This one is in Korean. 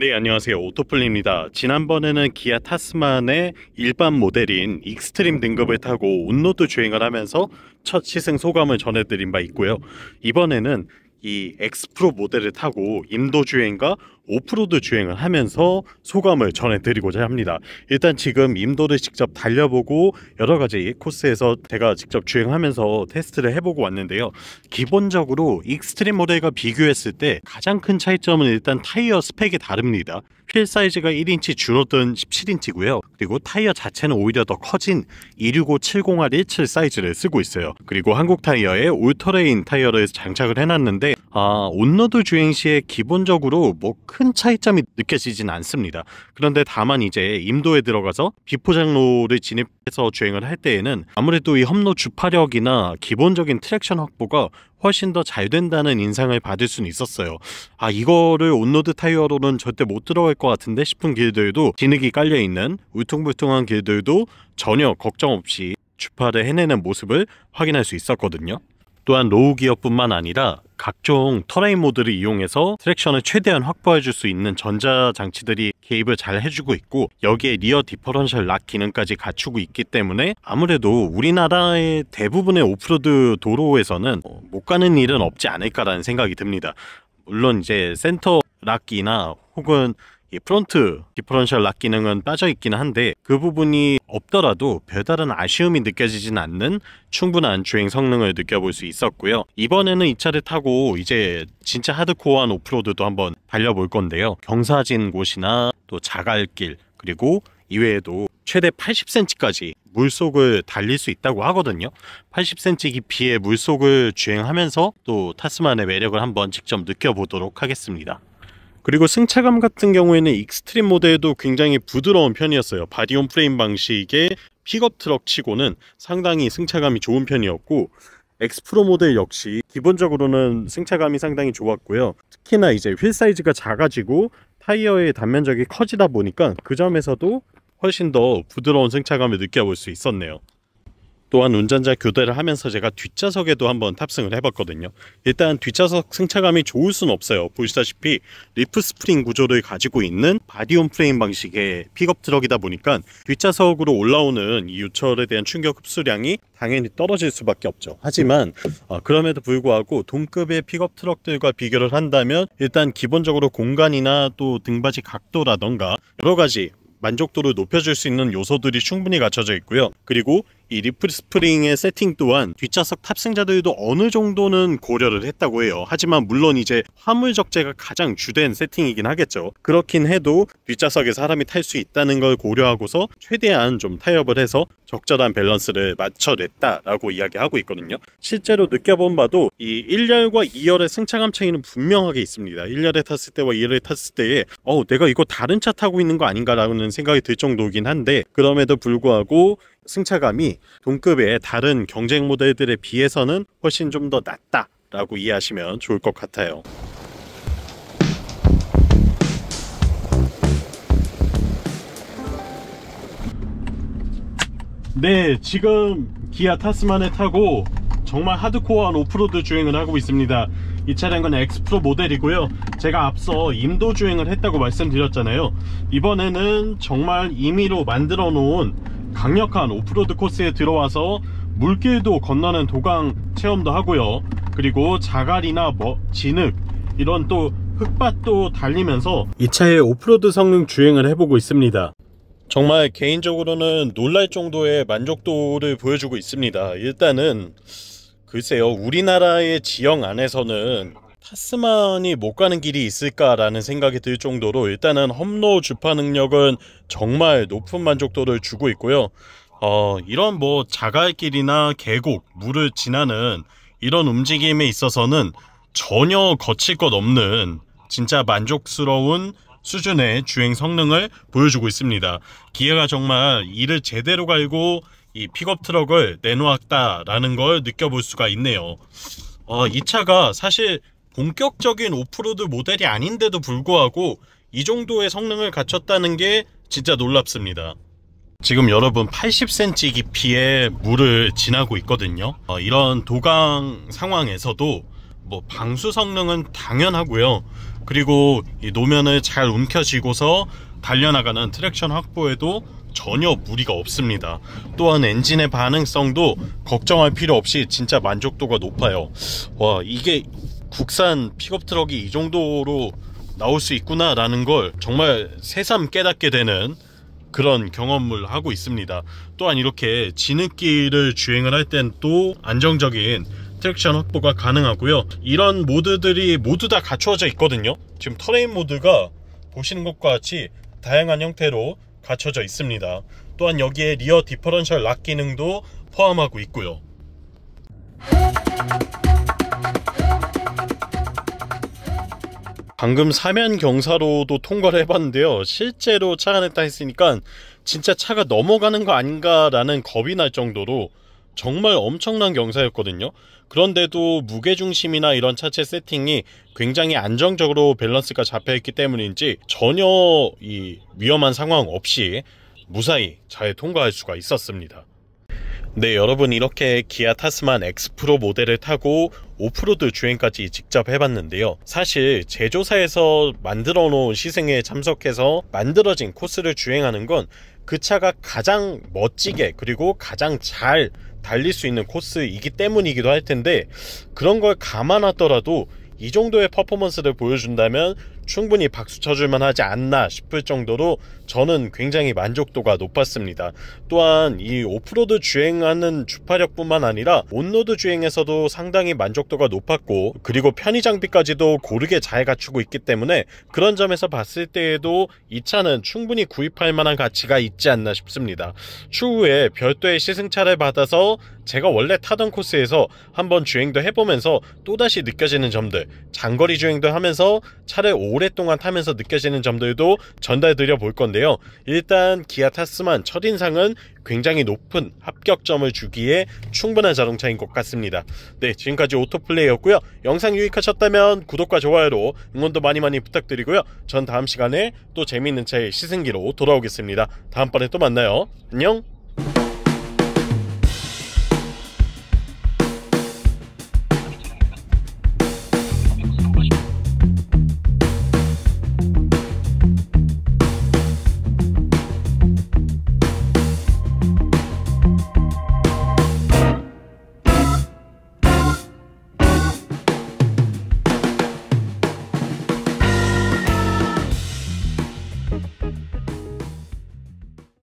네, 안녕하세요. 오토플리입니다. 지난번에는 기아 타스만의 일반 모델인 익스트림 등급을 타고 온로드 주행을 하면서 첫 시승 소감을 전해드린 바 있고요. 이번에는 이 엑스프로 모델을 타고 임도 주행과 오프로드 주행을 하면서 소감을 전해드리고자 합니다. 일단 지금 임도를 직접 달려보고 여러가지 코스에서 제가 직접 주행하면서 테스트를 해보고 왔는데요. 기본적으로 익스트림 모델과 비교했을 때 가장 큰 차이점은 일단 타이어 스펙이 다릅니다. 휠 사이즈가 1인치 줄어든 17인치고요. 그리고 타이어 자체는 오히려 더 커진 265-70R17 사이즈를 쓰고 있어요. 그리고 한국 타이어에 올터레인 타이어를 장착을 해놨는데 온로드 주행 시에 기본적으로 큰 차이점이 느껴지진 않습니다. 그런데 다만 이제 임도에 들어가서 비포장로를 진입해서 주행을 할 때에는 아무래도 이 험로 주파력이나 기본적인 트랙션 확보가 훨씬 더 잘 된다는 인상을 받을 수는 있었어요. 이거를 온로드 타이어로는 절대 못 들어갈 것 같은데 싶은 길들도, 진흙이 깔려있는 울퉁불퉁한 길들도 전혀 걱정 없이 주파를 해내는 모습을 확인할 수 있었거든요. 또한 로우 기어뿐만 아니라 각종 터레인 모드를 이용해서 트랙션을 최대한 확보해 줄 수 있는 전자장치들이 개입을 잘 해주고 있고, 여기에 리어 디퍼런셜 락 기능까지 갖추고 있기 때문에 아무래도 우리나라의 대부분의 오프로드 도로에서는 못 가는 일은 없지 않을까라는 생각이 듭니다. 물론 이제 센터 락기나 혹은 이 프론트 디퍼런셜 락 기능은 빠져 있기는 한데, 그 부분이 없더라도 별다른 아쉬움이 느껴지진 않는 충분한 주행 성능을 느껴볼 수 있었고요. 이번에는 이 차를 타고 이제 진짜 하드코어한 오프로드도 한번 달려볼 건데요. 경사진 곳이나 또 자갈길, 그리고 이외에도 최대 80cm까지 물속을 달릴 수 있다고 하거든요. 80cm 깊이의 물속을 주행하면서 또 타스만의 매력을 한번 직접 느껴보도록 하겠습니다. 그리고 승차감 같은 경우에는 익스트림 모델도 굉장히 부드러운 편이었어요. 바디온 프레임 방식의 픽업 트럭 치고는 상당히 승차감이 좋은 편이었고, 엑스프로 모델 역시 기본적으로는 승차감이 상당히 좋았고요. 특히나 이제 휠 사이즈가 작아지고 타이어의 단면적이 커지다 보니까 그 점에서도 훨씬 더 부드러운 승차감을 느껴볼 수 있었네요. 또한 운전자 교대를 하면서 제가 뒷좌석에도 한번 탑승을 해봤거든요. 일단 뒷좌석 승차감이 좋을 순 없어요. 보시다시피 리프 스프링 구조를 가지고 있는 바디온 프레임 방식의 픽업 트럭이다 보니까 뒷좌석으로 올라오는 이 유철에 대한 충격 흡수량이 당연히 떨어질 수밖에 없죠. 하지만 그럼에도 불구하고 동급의 픽업 트럭들과 비교를 한다면 일단 기본적으로 공간이나 또 등받이 각도라던가 여러가지 만족도를 높여줄 수 있는 요소들이 충분히 갖춰져 있고요. 그리고 이 리프 스프링의 세팅 또한 뒷좌석 탑승자들도 어느 정도는 고려를 했다고 해요. 하지만 물론 이제 화물 적재가 가장 주된 세팅이긴 하겠죠. 그렇긴 해도 뒷좌석에 사람이 탈 수 있다는 걸 고려하고서 최대한 좀 타협을 해서 적절한 밸런스를 맞춰냈다라고 이야기하고 있거든요. 실제로 느껴본 바도 이 1열과 2열의 승차감 차이는 분명하게 있습니다. 1열에 탔을 때와 2열에 탔을 때에 내가 이거 다른 차 타고 있는 거 아닌가라는 생각이 들 정도긴 한데, 그럼에도 불구하고 승차감이 동급의 다른 경쟁 모델들에 비해서는 훨씬 좀 더 낫다라고 이해하시면 좋을 것 같아요. 네, 지금 기아 타스만을 타고 정말 하드코어한 오프로드 주행을 하고 있습니다. 이 차량은 엑스프로 모델이고요. 제가 앞서 임도 주행을 했다고 말씀드렸잖아요. 이번에는 정말 임의로 만들어 놓은 강력한 오프로드 코스에 들어와서 물길도 건너는 도강 체험도 하고요. 그리고 자갈이나 진흙, 이런 또 흙밭도 달리면서 이 차의 오프로드 성능 주행을 해보고 있습니다. 정말 개인적으로는 놀랄 정도의 만족도를 보여주고 있습니다. 일단은 글쎄요, 우리나라의 지형 안에서는 타스만이 못 가는 길이 있을까라는 생각이 들 정도로 일단은 험로 주파 능력은 정말 높은 만족도를 주고 있고요. 이런 자갈길이나 계곡, 물을 지나는 이런 움직임에 있어서는 전혀 거칠 것 없는 진짜 만족스러운 수준의 주행 성능을 보여주고 있습니다. 기아가 정말 이를 제대로 갈고 이 픽업 트럭을 내놓았다라는 걸 느껴볼 수가 있네요. 이 차가 사실 본격적인 오프로드 모델이 아닌데도 불구하고 이 정도의 성능을 갖췄다는 게 진짜 놀랍습니다. 지금 여러분 80cm 깊이의 물을 지나고 있거든요. 이런 도강 상황에서도 방수 성능은 당연하고요. 그리고 이 노면을 잘 움켜쥐고서 달려나가는 트랙션 확보에도 전혀 무리가 없습니다. 또한 엔진의 반응성도 걱정할 필요 없이 진짜 만족도가 높아요. 와, 이게 국산 픽업 트럭이 이 정도로 나올 수 있구나 라는 걸 정말 새삼 깨닫게 되는 그런 경험을 하고 있습니다. 또한 이렇게 지름길을 주행을 할 땐 또 안정적인 트랙션 확보가 가능하고요. 이런 모드들이 모두 다 갖추어져 있거든요. 지금 터레인 모드가 보시는 것과 같이 다양한 형태로 갖춰져 있습니다. 또한 여기에 리어 디퍼런셜 락 기능도 포함하고 있고요. 방금 사면 경사로도 통과를 해봤는데요. 실제로 차 안에 딱 있으니까 진짜 차가 넘어가는 거 아닌가 라는 겁이 날 정도로 정말 엄청난 경사였거든요. 그런데도 무게중심이나 이런 차체 세팅이 굉장히 안정적으로 밸런스가 잡혀있기 때문인지 전혀 이 위험한 상황 없이 무사히 잘 통과할 수가 있었습니다. 네, 여러분, 이렇게 기아 타스만 X 프로 모델을 타고 오프로드 주행까지 직접 해봤는데요. 사실 제조사에서 만들어 놓은 시승에 참석해서 만들어진 코스를 주행하는 건 그 차가 가장 멋지게 그리고 가장 잘 달릴 수 있는 코스이기 때문이기도 할 텐데, 그런 걸 감안하더라도 이 정도의 퍼포먼스를 보여준다면 충분히 박수 쳐줄만 하지 않나 싶을 정도로 저는 굉장히 만족도가 높았습니다. 또한 이 오프로드 주행하는 주파력뿐만 아니라 온로드 주행에서도 상당히 만족도가 높았고, 그리고 편의 장비까지도 고르게 잘 갖추고 있기 때문에 그런 점에서 봤을 때에도 이 차는 충분히 구입할 만한 가치가 있지 않나 싶습니다. 추후에 별도의 시승차를 받아서 제가 원래 타던 코스에서 한번 주행도 해보면서 또다시 느껴지는 점들, 장거리 주행도 하면서 차를 오랫동안 타면서 느껴지는 점들도 전달드려 볼 건데요. 일단 기아 타스만 첫인상은 굉장히 높은 합격점을 주기에 충분한 자동차인 것 같습니다. 네, 지금까지 오토플레이였고요. 영상 유익하셨다면 구독과 좋아요로 응원도 많이 부탁드리고요. 전 다음 시간에 또 재미있는 차의 시승기로 돌아오겠습니다. 다음번에 또 만나요. 안녕.